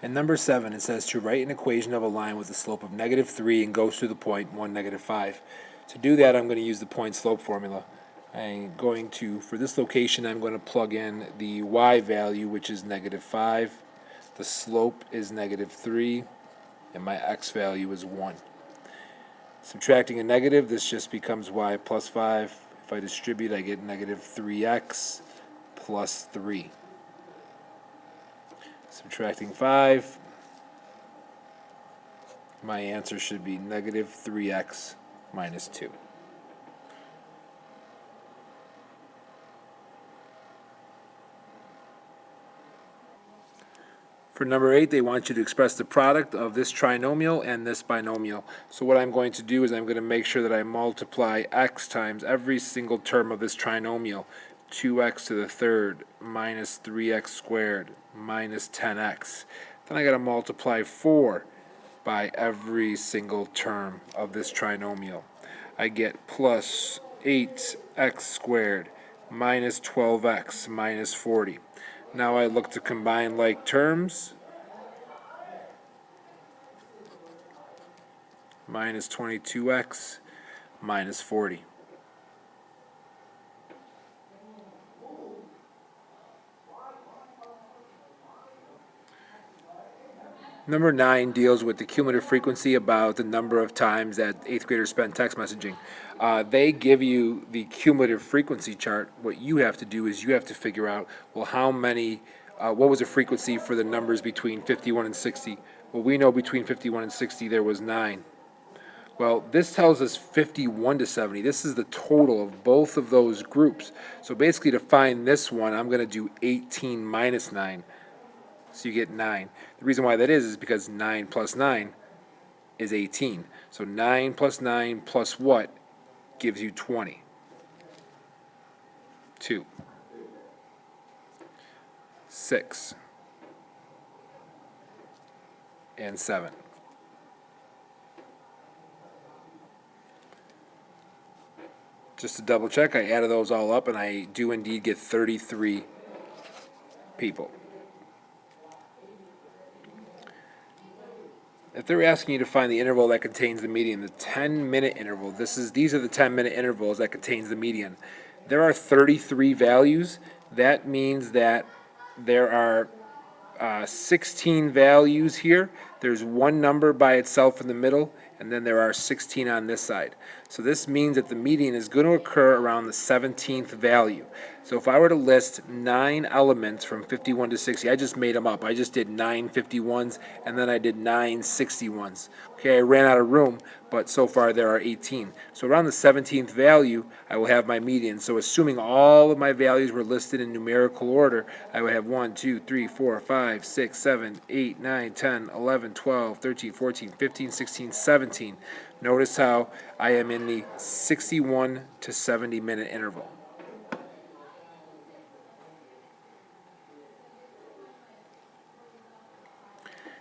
In number 7, it says to write an equation of a line with a slope of -3 and goes through the point 1, -5. To do that, I'm going to use the point slope formula. I'm going to, for this location, I'm going to plug in the y value, which is -5. The slope is -3, and my x value is 1. Subtracting a negative, this just becomes y plus 5. If I distribute, I get -3x plus 3. Subtracting 5, my answer should be -3x minus 2. For number 8, they want you to express the product of this trinomial and this binomial. So what I'm going to do is I'm going to make sure that I multiply x times every single term of this trinomial. 2x to the third minus 3x squared minus 10x. Then I got to multiply 4 by every single term of this trinomial. I get plus 8x squared minus 12x minus 40. Now I look to combine like terms. Minus 22x minus 40. Number 9 deals with the cumulative frequency, about the number of times that 8th graders spend text messaging. They give you the cumulative frequency chart. What you have to do is you have to figure out, well, how many, what was the frequency for the numbers between 51 and 60? Well, we know between 51 and 60 there was 9. Well, this tells us 51 to 70. This is the total of both of those groups. So basically, to find this one, I'm going to do 18 minus 9. So you get 9. The reason why that is because 9 plus 9 is 18. So 9 plus 9 plus what gives you 20? 2. 6. And 7. Just to double check, I added those all up and I do indeed get 33 people. If they're asking you to find the interval that contains the median, the 10-minute interval, these are the 10-minute intervals that contains the median. There are 33 values. That means that there are 16 values here. There's one number by itself in the middle, and then there are 16 on this side. So this means that the median is going to occur around the 17th value. So if I were to list 9 elements from 51 to 60, I just made them up. I just did 9 51s, and then I did 9 61s. Okay, I ran out of room, but so far there are 18. So around the 17th value, I will have my median. So assuming all of my values were listed in numerical order, I would have 1, 2, 3, 4, 5, 6, 7, 8, 9, 10, 11, 12, 13, 14, 15, 16, 17. Notice how I am in the 61 to 70 minute interval.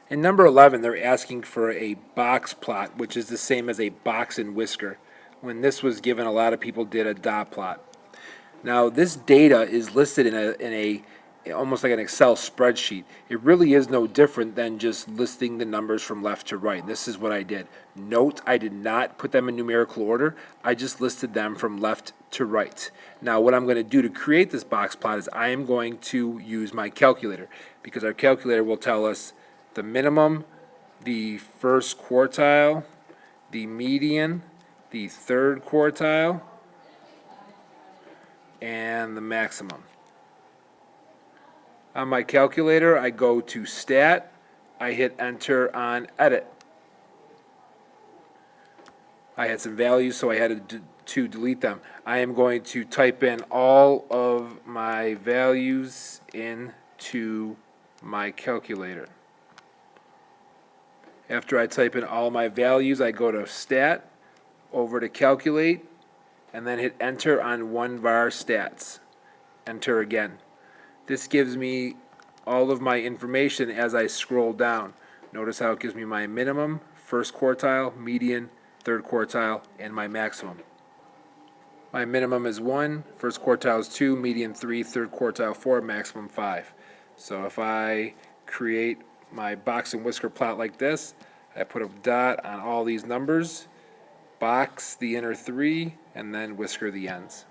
In number 11, they're asking for a box plot, which is the same as a box and whisker. When this was given, a lot of people did a dot plot. Now, this data is listed in a almost like an Excel spreadsheet. It really is no different than just listing the numbers from left to right. This is what I did. Note, I did not put them in numerical order. I just listed them from left to right. Now, what I'm going to do to create this box plot is I am going to use my calculator, because our calculator will tell us the minimum, the first quartile, the median, the third quartile, and the maximum. On my calculator, I go to Stat, I hit Enter on Edit. I had some values, so I had to delete them. I am going to type in all of my values into my calculator. After I type in all my values, I go to Stat, over to Calculate, and then hit Enter on one of our stats. Enter again. This gives me all of my information as I scroll down. Notice how it gives me my minimum, first quartile, median, third quartile, and my maximum. My minimum is 1, first quartile is 2, median 3, third quartile 4, maximum 5. So if I create my box and whisker plot like this. I put a dot on all these numbers, box the inner 3, and then whisker the ends.